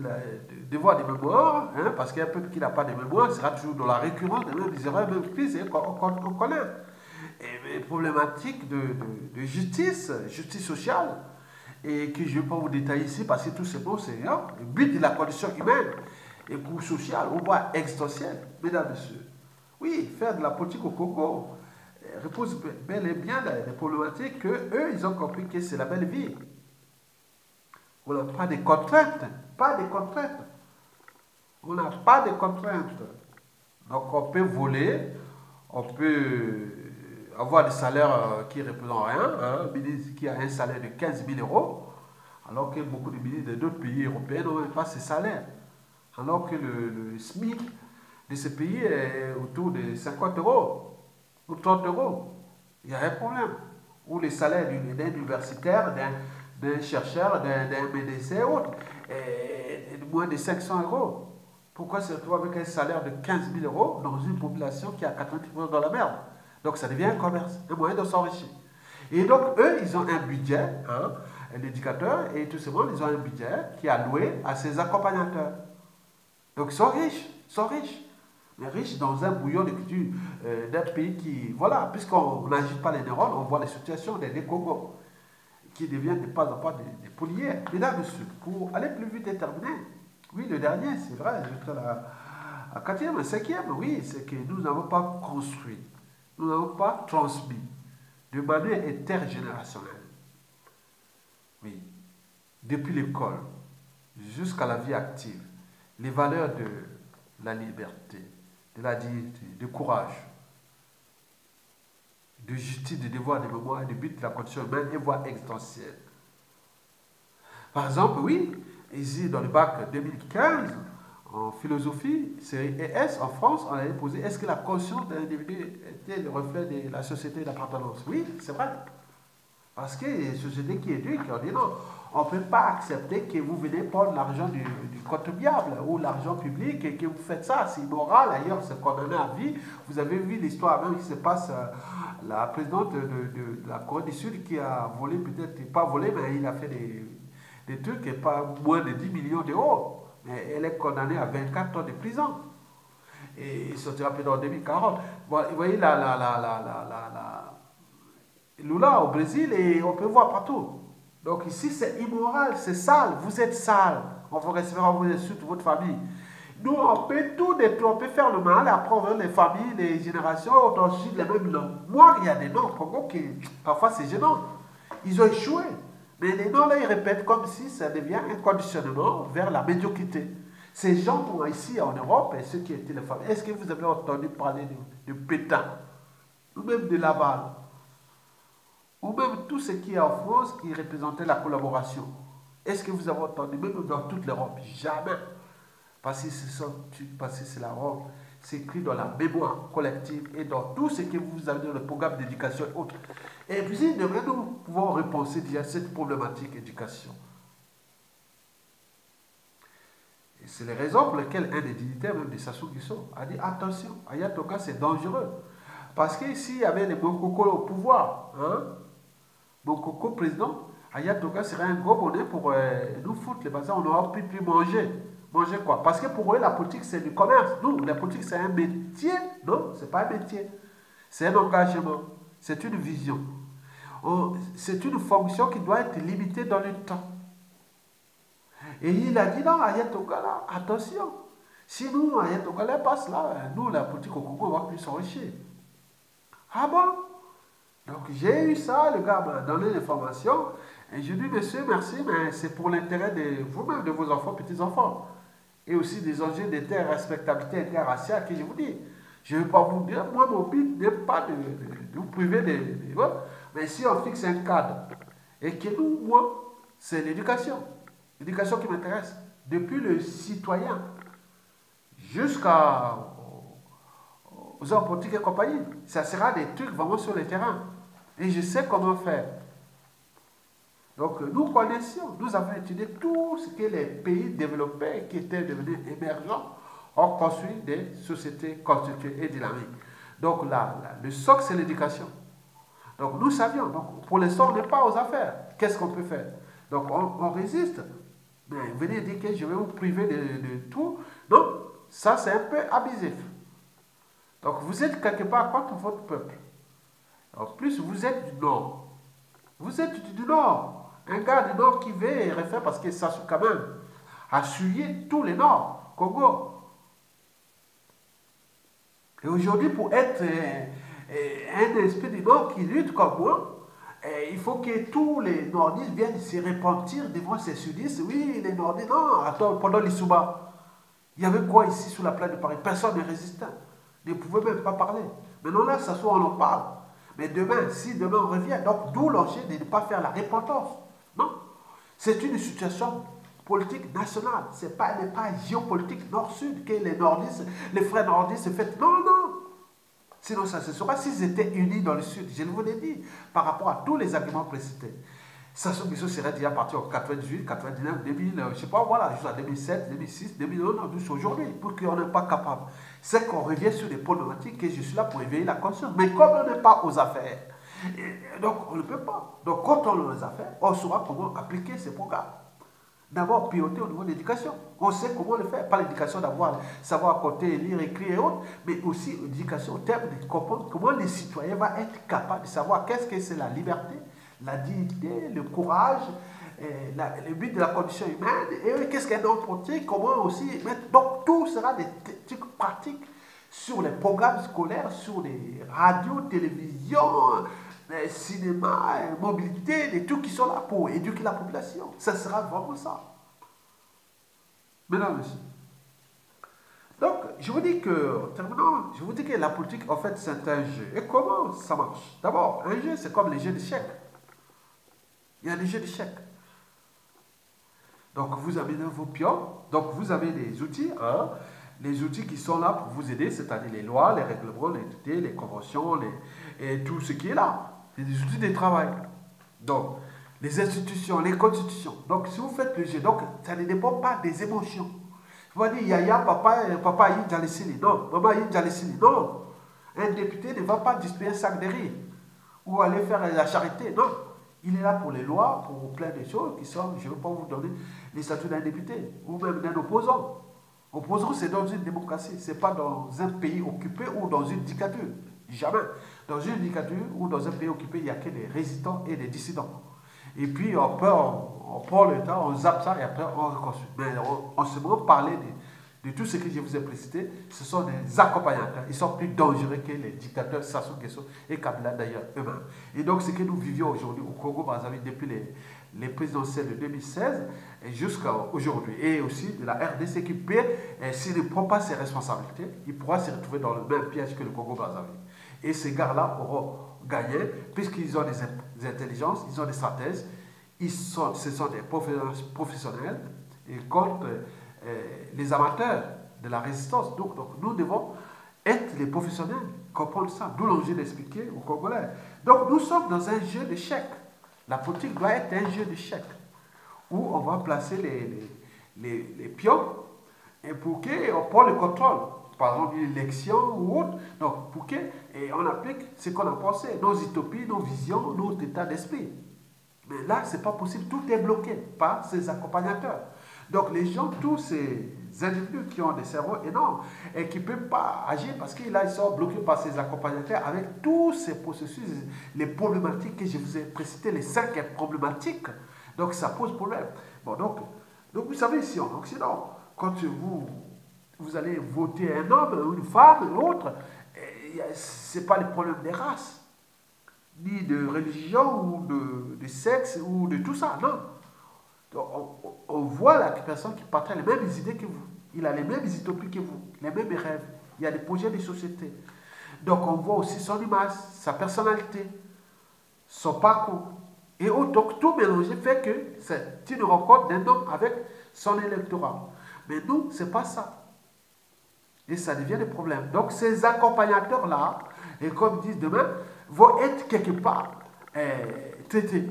devoir de mémoire, hein, parce qu'un peuple qui n'a pas de mémoire sera toujours dans la récurrence des mêmes erreurs, des mêmes crises qu'on connaît. Et problématiques de justice sociale, et que je ne vais pas vous détailler ici parce que tout ce mot, c'est le but de la condition humaine, et coût social, ou voire existentiel, mesdames et messieurs. Oui, faire de la politique au Congo repose bel et bien des problématiques que eux, ils ont compris que c'est la belle vie. On n'a pas de contraintes, pas de contraintes. On n'a pas de contraintes. Donc on peut voler, on peut avoir des salaires qui ne représentent rien, hein, un ministre qui a un salaire de 15 000 euros, alors que beaucoup de ministres d'autres pays européens n'ont même pas ces salaires. Alors que le SMIC de ce pays est autour de 50 euros ou 30 euros. Il y a un problème. Ou les salaires d'un universitaire, d'un chercheur, d'un médecin et autres, est de moins de 500 euros. Pourquoi se retrouver avec un salaire de 15 000 euros dans une population qui a 80% dans la merde? Donc ça devient un commerce, un moyen de s'enrichir. Et donc eux, ils ont un budget, hein, un éducateur, et tout ce monde, ils ont un budget qui est alloué à ces accompagnateurs. Donc ils sont riches. Mais riches dans un bouillon de culture d'un pays qui, voilà, puisqu'on n'agite pas les neurones, on voit les situations des Congo qui deviennent de pas en pas des polières. Mesdames et messieurs, pour aller plus vite et terminer, oui, le dernier, c'est vrai, j'étais à quatrième, à cinquième, oui, c'est que nous n'avons pas construit, nous n'avons pas transmis de manière intergénérationnelle. Oui, depuis l'école jusqu'à la vie active, les valeurs de la liberté, de la dignité, du courage, de justice, de devoir, de mémoire, de but de la condition humaine et voire existentielle. Par exemple, oui, ici dans le bac 2015, en philosophie, série ES, en France, on avait posé est-ce que la conscience d'un individu était le reflet de la société d'appartenance? Oui, c'est vrai. Parce que les sociétés qui éduquent, on dit non, on ne peut pas accepter que vous venez prendre l'argent du contribuable ou l'argent public et que vous faites ça. C'est immoral, ailleurs c'est condamné à vie. Vous avez vu l'histoire même qui se passe, la présidente de la Corée du Sud qui a volé, peut-être pas volé, mais il a fait des trucs et pas moins de 10 millions d'euros. Mais elle est condamnée à 24 ans de prison. Et il sortira peut-être en 2040. Bon, vous voyez Lula au Brésil et on peut voir partout. Donc ici c'est immoral, c'est sale, vous êtes sale. On vous recevra, vous insulte votre famille. Nous on peut tout détruire, on peut faire le mal, après on veut les familles, les générations, on suit les mêmes noms. Moi il y a des noms au Congo qui parfois c'est gênant. Ils ont échoué. Mais les noms là ils répètent comme si ça devient un conditionnement vers la médiocrité. Ces gens ici en Europe et ceux qui étaient les familles, est-ce que vous avez entendu parler de Pétain ou même de Laval? Ou même tout ce qui est en France qui représentait la collaboration. Est-ce que vous avez entendu, même dans toute l'Europe? Jamais. Parce que c'est la Rome, c'est écrit dans la mémoire collective et dans tout ce que vous avez dans le programme d'éducation et autres. Et puis, nous pouvons repenser déjà cette problématique d'éducation. Et c'est les raisons pour lesquelles un des dignitaires, même de Sassou Nguesso, a dit attention, Ayatoka c'est dangereux. Parce qu'ici, il y avait les Mokoko au pouvoir, hein? Mokoko président, Ayatoka serait un gros bonnet pour nous foutre les bazars, on n'aura plus manger. manger quoi? Parce que pour eux, la politique, c'est du commerce. Nous, la politique, c'est un métier. Non, c'est pas un métier. C'est un engagement. C'est une vision. C'est une fonction qui doit être limitée dans le temps. Et il a dit, non, Aya Tongala, attention. Si nous, Aya Tongala passe là, nous, la politique au Congo, on va plus s'enrichir. Ah bon? Donc j'ai eu ça, le gars m'a donné l'information. Et je dis, monsieur, merci, mais c'est pour l'intérêt de vous-même, de vos enfants, petits-enfants. Et aussi des enjeux d'interrespectabilité interraciale que je vous dis. Je ne vais pas vous dire, moi, mon but n'est pas de vous priver de... Mais si on fixe un cadre, et que nous, moi, c'est l'éducation. L'éducation qui m'intéresse. Depuis le citoyen jusqu'aux hommes politiques et compagnie. Ça sera des trucs vraiment sur le terrain. Et je sais comment faire. Donc, nous connaissions, nous avons étudié tout ce que les pays développés qui étaient devenus émergents ont construit des sociétés constituées et dynamiques. Donc, le socle, c'est l'éducation. Donc, nous savions. Donc, pour l'instant, on n'est pas aux affaires. Qu'est-ce qu'on peut faire? Donc, on résiste. Mais venez dire que je vais vous priver de tout. Donc, ça, c'est un peu abusif. Donc, vous êtes quelque part contre votre peuple. En plus, vous êtes du Nord. Vous êtes du Nord. Un gars du Nord qui veut refaire, parce que ça quand même a souillé tous les Nord, Congo. Et aujourd'hui, pour être un esprit du Nord qui lutte comme moi, il faut que tous les nordistes viennent se repentir devant ces sudistes. Oui, les nordistes, non, attends, pendant l'Issouba, il y avait quoi ici sur la plaine de Paris? Personne ne résistait, ne pouvait même pas parler. Maintenant là, ça soit on en parle. Mais demain, si demain on revient, donc d'où l'enjeu de ne pas faire la repentance. Non, c'est une situation politique nationale. Ce n'est pas géopolitique nord-sud que les nordistes, les frères nordistes se font. Non, non. Sinon, ça se sera s'ils étaient unis dans le sud. Je vous l'ai dit, par rapport à tous les arguments précités. Sassou Nguesso serait déjà parti en 98, 99, 2000, je ne sais pas, voilà, jusqu'à 2007, 2006, 2009, aujourd'hui, pour qu'on n'est pas capable. C'est qu'on revient sur des problématiques et je suis là pour éveiller la conscience. Mais comme on n'est pas aux affaires, donc on ne peut pas. Donc quand on est aux affaires, on saura comment appliquer ces programmes. D'abord, piloter au niveau de l'éducation. On sait comment le faire. Pas l'éducation d'avoir savoir compter, lire, écrire et autres, mais aussi l'éducation au terme de comprendre comment les citoyens vont être capables de savoir qu'est-ce que c'est la liberté, la dignité, le courage, le but de la condition humaine, et qu'est-ce qu'un homme politique, comment aussi mettre. Donc tout sera des trucs pratiques sur les programmes scolaires, sur les radios, télévisions, cinéma, mobilité, des trucs qui sont là pour éduquer la population. Ça sera vraiment ça. Mesdames, messieurs. Donc, je vous dis que, terminant, je vous dis que la politique, en fait, c'est un jeu. Et comment ça marche? D'abord, un jeu, c'est comme les jeux d'échecs. Il y a des jeux d'échecs. Donc, vous avez vos pions. Donc, vous avez des outils, hein, les outils qui sont là pour vous aider, c'est-à-dire les lois, les règlements, les traités, les conventions, et tout ce qui est là. C'est des outils de travail. Donc, les institutions, les constitutions. Donc, si vous faites le jeu, donc, ça ne dépend pas des émotions. Vous allez dire, Yaya, papa Aïe Djalessili. Non, maman Aïe Djalessili. Non. Un député ne va pas distribuer un sac de riz ou aller faire la charité. Non. Il est là pour les lois, pour plein de choses qui sont, je ne vais pas vous donner les statuts d'un député ou même d'un opposant. Opposant, c'est dans une démocratie. Ce n'est pas dans un pays occupé ou dans une dictature. Jamais. Dans une dictature ou dans un pays occupé, il n'y a que des résistants et des dissidents. Et puis, on prend le temps, on zappe ça et après, on reconstruit. Mais en ce moment, parler de tout ce que je vous ai précité, ce sont des accompagnateurs. Ils sont plus dangereux que les dictateurs Sassou Nguesso et Kabila d'ailleurs eux-mêmes. Et donc, ce que nous vivions aujourd'hui au Congo-Brazzaville depuis les présidentielles de 2016 jusqu'à aujourd'hui, et aussi de la RDC qui peut, s'il ne prend pas ses responsabilités, il pourra se retrouver dans le même piège que le Congo-Brazzaville. Et ces gars-là auront gagné, puisqu'ils ont des intelligences, ils ont des stratèges, ce sont des professionnels, et contre les amateurs de la résistance. Donc, nous devons être les professionnels, comprendre ça, d'où l'enjeu d'expliquer aux Congolais. Donc nous sommes dans un jeu d'échecs. La politique doit être un jeu d'échecs, où on va placer les pions, et pour qu'on prenne le contrôle. Par exemple, une élection ou autre. Donc, pour qu'on applique ce qu'on a pensé, nos utopies, nos visions, notre état d'esprit. Mais là, ce n'est pas possible. Tout est bloqué par ces accompagnateurs. Donc les gens, tous ces individus qui ont des cerveaux énormes et qui ne peuvent pas agir parce qu'ils sont bloqués par ces accompagnateurs avec tous ces processus, les problématiques que je vous ai précitées, les 5 problématiques. Donc ça pose problème. Bon, donc vous savez, ici en Occident, quand vous allez voter un homme ou une femme ou autre, ce n'est pas le problème des races, ni de religion ou de sexe ou de tout ça, non. Donc, on voit la personne qui partage les mêmes idées que vous. Il a les mêmes utopies que vous, les mêmes rêves. Il y a des projets de société. Donc on voit aussi son image, sa personnalité, son parcours. Et donc tout mélangé fait que c'est une rencontre d'un homme avec son électorat. Mais nous, ce n'est pas ça. Et ça devient des problèmes. Donc ces accompagnateurs-là, et comme disent demain, vont être quelque part traités.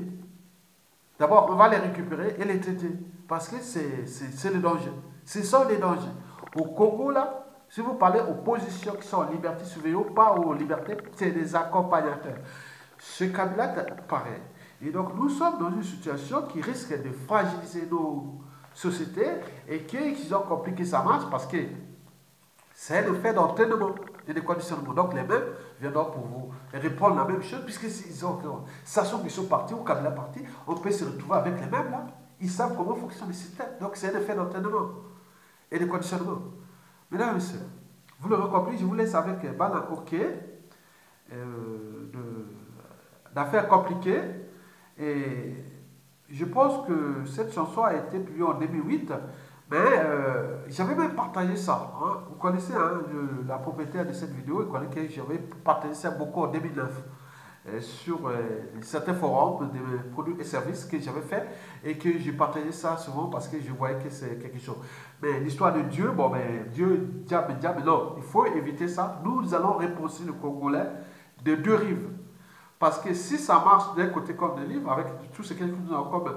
D'abord, on va les récupérer et les traiter. Parce que c'est le danger. Ce sont les dangers. Au Congo, là, si vous parlez aux positions qui sont en liberté surveillée, pas aux libertés, c'est des accompagnateurs. Ce Kabila, pareil. Et donc, nous sommes dans une situation qui risque de fragiliser nos sociétés et qu'ils ont compris que ça marche parce que c'est le fait d'entraînement et de conditionnement. Donc, les mêmes viendront pour vous répondre la même chose, puisqu'ils ont, sachant qu'ils sont partis ou Kabila parti, on peut se retrouver avec les mêmes là. Ils savent comment fonctionne le système. Donc, c'est un effet d'entraînement et de conditionnement. Mesdames et messieurs, vous l'aurez compris, je vous laisse avec Bana OK, d'affaires compliquées. Et je pense que cette chanson a été publiée en 2008, mais j'avais même partagé ça. Hein. Vous connaissez la propriétaire de cette vidéo, il connaît que j'avais partagé ça beaucoup en 2009 sur certains forums de produits et services que j'avais fait et que j'ai partagé ça souvent parce que je voyais que c'est quelque chose. Mais l'histoire de Dieu, bon, ben, Dieu, diable, non, il faut éviter ça. Nous allons repenser le Congolais de deux rives. Parce que si ça marche d'un côté comme des livres, avec tout ce que nous avons comme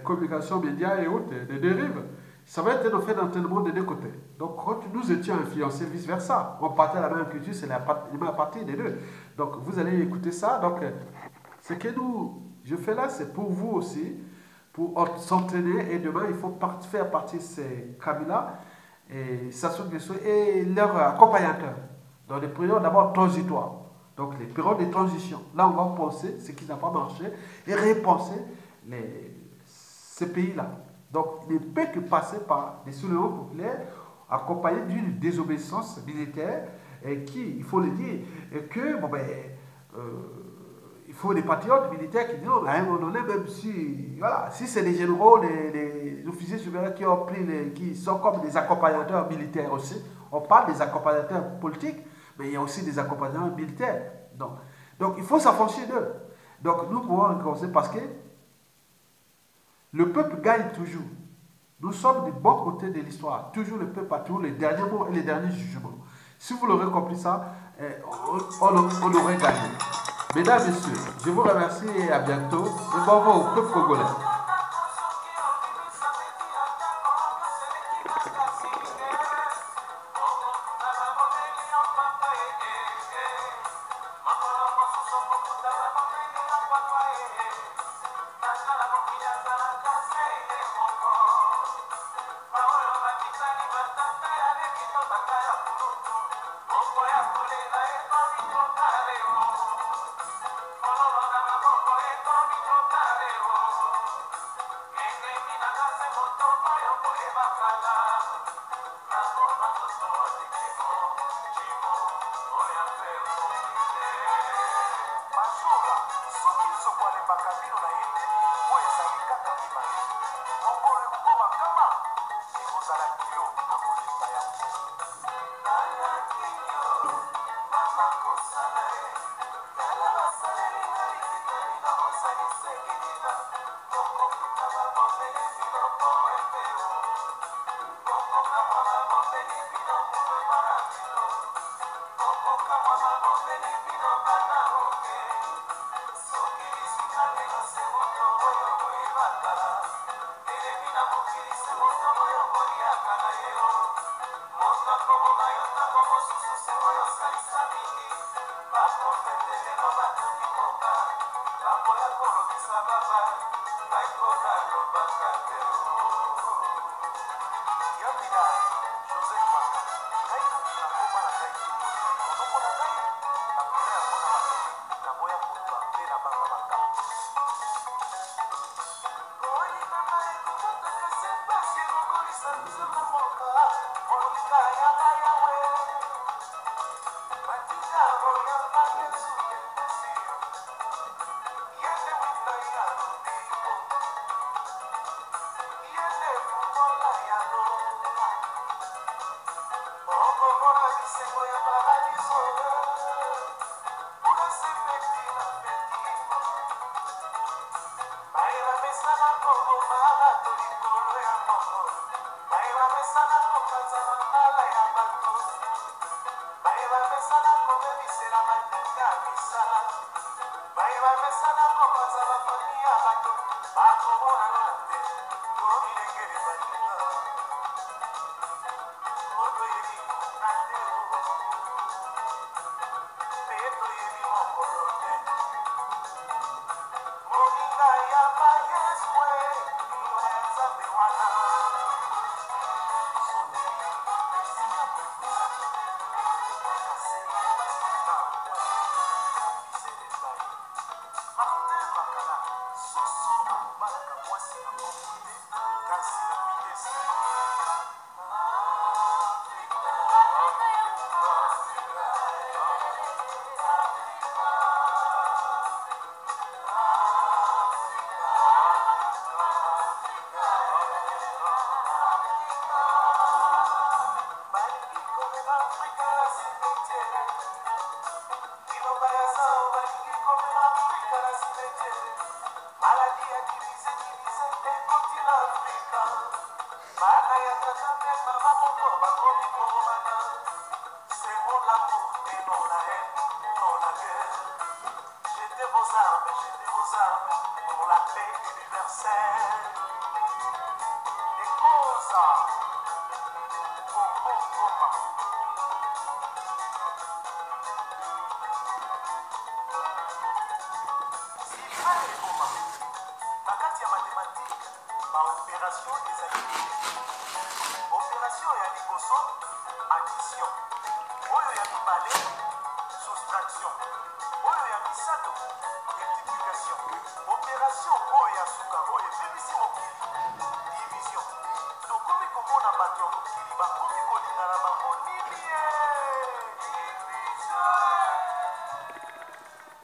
communication, médias et autres, des deux rives, ça va être un fait d'entraînement des deux côtés. Donc, quand nous étions influencés vice-versa, on partait la même culture, c'est la partie des deux. Donc, vous allez écouter ça. Donc, ce que je fais là, c'est pour vous aussi, pour s'entraîner. Et demain, il faut faire partie de ces Kabila et leurs accompagnateurs dans les périodes d'abord transitoires. Donc, les périodes de transition. Là, on va penser ce qui n'a pas marché et repenser ces pays-là. Donc, il ne peut que passer par des soulèvements populaires accompagnés d'une désobéissance militaire et qui, il faut le dire, que, bon, ben, il faut des patriotes militaires qui disent, non, à un moment donné, même si, voilà, si c'est les généraux, les officiers supérieurs qui ont pris, qui sont comme des accompagnateurs militaires aussi, on parle des accompagnateurs politiques, mais il y a aussi des accompagnateurs militaires. Donc il faut s'affranchir d'eux. Donc nous pouvons recommencer parce que le peuple gagne toujours. Nous sommes du bon côté de l'histoire. Toujours le peuple a toujours les derniers mots et les derniers jugements. Si vous l'aurez compris ça, on aurait gagné. Mesdames et messieurs, je vous remercie et à bientôt. Et bon vent au peuple congolais.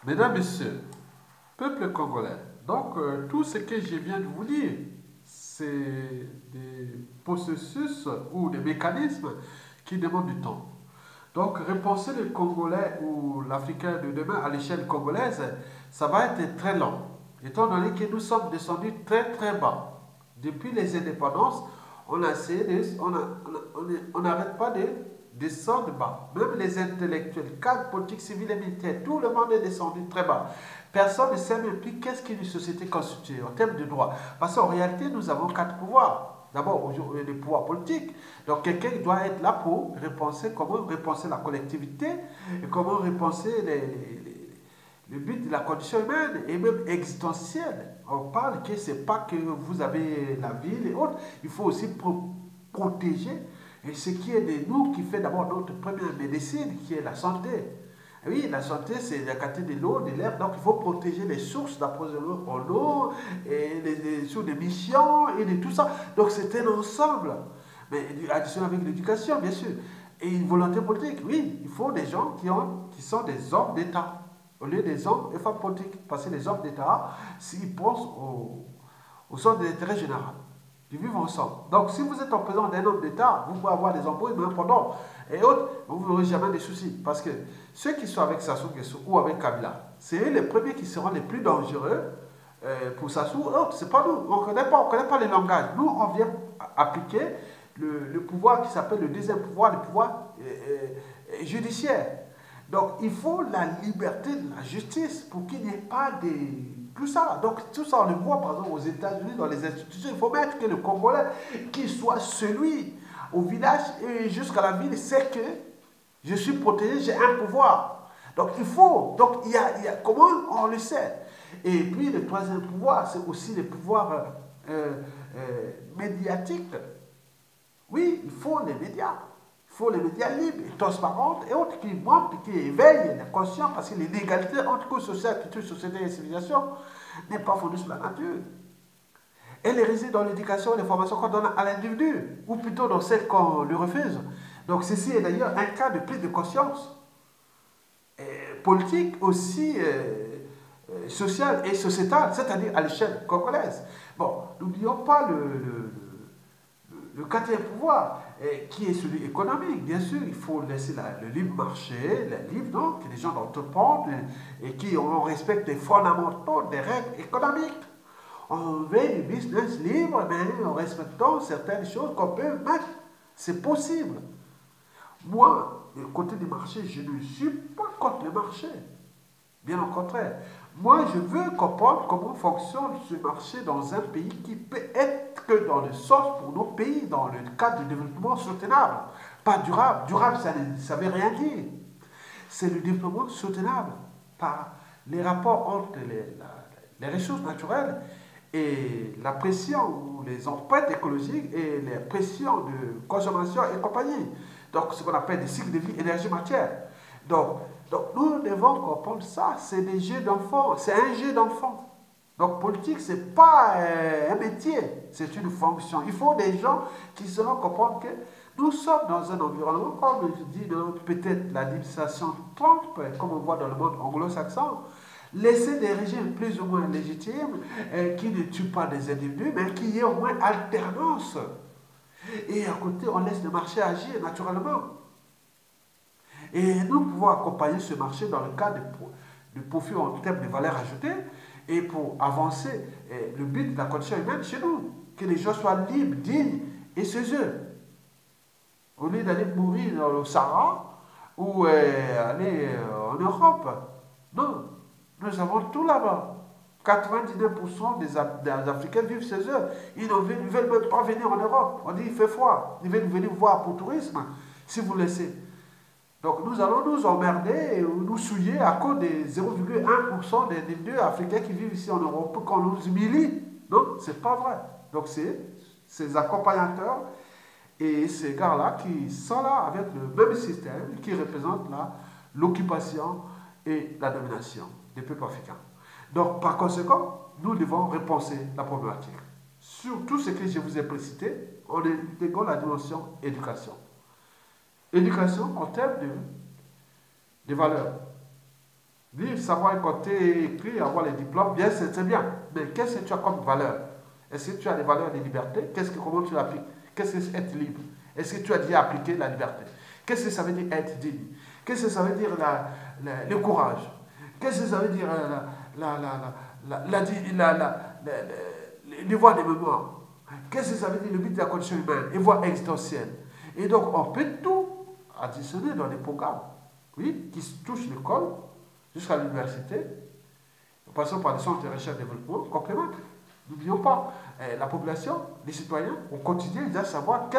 Mesdames, Messieurs, peuple congolais, donc tout ce que je viens de vous dire, c'est des processus ou des mécanismes qui demandent du temps. Donc, repenser le Congolais ou l'Africain de demain à l'échelle congolaise, ça va être très long, étant donné que nous sommes descendus très très bas. Depuis les indépendances, on a essayé on n'arrête pas de descendre bas. Même les intellectuels, cadres politiques, civils et militaires, tout le monde est descendu très bas. Personne ne sait même plus qu'est-ce qu'une société constituée en termes de droit. Parce qu'en réalité, nous avons 4 pouvoirs. D'abord, le pouvoir politique. Donc, quelqu'un doit être là pour repenser comment repenser la collectivité et comment repenser le but de la condition humaine et même existentielle. On parle que ce n'est pas que vous avez la ville et autres. Il faut aussi protéger et ce qui est de nous qui fait d'abord notre première médecine, qui est la santé. Oui, la santé, c'est la qualité de l'eau, de l'air. Donc, il faut protéger les sources d'approvisionnement en eau, et les sources d'émissions, et de tout ça. Donc, c'est un ensemble. Mais addition avec l'éducation, bien sûr. Et une volonté politique. Oui, il faut des gens qui sont des hommes d'État, au lieu des hommes et femmes politiques. Parce que les hommes d'État, s'ils pensent au sens de l'intérêt général, ils vivent ensemble. Donc, si vous êtes en présence d'un homme d'État, vous pouvez avoir des embrouilles, mais pendant et autres, vous n'aurez jamais de soucis. Parce que ceux qui sont avec Sassou Nguesso ou avec Kabila, c'est eux les premiers qui seront les plus dangereux pour Sassou. C'est pas nous. On ne connaît pas les langages. Nous, on vient appliquer le pouvoir qui s'appelle le deuxième pouvoir, le pouvoir judiciaire. Donc, il faut la liberté de la justice pour qu'il n'y ait pas tout ça. Donc, tout ça, on le voit par exemple aux États-Unis, dans les institutions. Il faut mettre que le Congolais, qu'il soit celui au village et jusqu'à la ville, c'est que je suis protégé, j'ai un pouvoir. Donc, il faut. Donc, il y a comment on le sait. Et puis, le troisième pouvoir, c'est aussi le pouvoir médiatique. Oui, il faut les médias. Il faut les médias libres et transparents et autres qui montrent, qui éveillent la conscience parce que l'inégalité entre cause sociale, culture, société et civilisation n'est pas fondée sur la nature. Elle réside dans l'éducation et les formations qu'on donne à l'individu, ou plutôt dans celles qu'on lui refuse. Donc ceci est d'ailleurs un cas de prise de conscience politique aussi sociale et sociétale, c'est-à-dire à l'échelle congolaise. Bon, n'oublions pas le quatrième pouvoir, qui est celui économique. Bien sûr, il faut laisser le libre marché, donc les gens entreprennent et qui respectent les fondamentaux des règles économiques. On veut du business libre, mais en respectant certaines choses qu'on peut mettre. C'est possible. Moi, du côté du marché, je ne suis pas contre le marché. Bien au contraire. Moi, je veux comprendre comment fonctionne ce marché dans un pays qui peut être que dans le sens pour nos pays, dans le cadre du développement soutenable. Pas durable. Durable, ça ne veut rien dire. C'est le développement soutenable par les rapports entre les ressources naturelles et la pression ou les empreintes écologiques et les pressions de consommation et compagnie. Donc, ce qu'on appelle des cycles de vie énergie-matière. Donc, nous devons comprendre ça. C'est des jeux d'enfants. C'est un jeu d'enfants. Donc, politique, ce n'est pas un métier. C'est une fonction. Il faut des gens qui sauront comprendre que nous sommes dans un environnement, comme je dis, peut-être l'administration Trump, comme on voit dans le monde anglo-saxon, laisser des régimes plus ou moins légitimes, qui ne tuent pas des individus, mais qui y ait au moins alternance. Et à côté, on laisse le marché agir naturellement. Et nous pouvons accompagner ce marché dans le cadre de profit en termes de valeur ajoutée et pour avancer le but de la condition humaine chez nous. Que les gens soient libres, dignes et chez eux. Au lieu d'aller mourir dans le Sahara ou aller en Europe. Non, nous avons tout là-bas. 99% des Africains vivent chez eux. Ils ne veulent même pas venir en Europe. On dit il fait froid. Ils veulent venir voir pour tourisme si vous laissez. Donc nous allons nous emmerder et nous souiller à cause des 0,1% des individus africains qui vivent ici en Europe, qu'on nous humilie. Non, c'est pas vrai. Donc c'est ces accompagnateurs et ces gars-là qui sont là avec le même système qui représente l'occupation et la domination des peuples africains. Donc par conséquent, nous devons repenser la problématique. Sur tout ce que je vous ai précité, on intègre la dimension éducation. Éducation en termes de valeurs. Dire savoir compter, écrire, avoir les diplômes, bien, c'est bien. Mais qu'est-ce que tu as comme valeur? Est-ce que tu as des valeurs de liberté? Comment tu l'appliques? Qu'est-ce que c'est être libre? Est-ce que tu as déjà appliqué la liberté? Qu'est-ce que ça veut dire être digne? Qu'est-ce que ça veut dire le courage? Qu'est-ce que ça veut dire les voies de mémoire? Qu'est-ce que ça veut dire le but de la condition humaine? Les voies existentielles. Et donc, on peut tout additionner dans les programmes, oui, qui touchent l'école jusqu'à l'université, en passant par les centres de recherche et développement complémentaires. N'oublions pas, la population, les citoyens, au quotidien, ils doivent savoir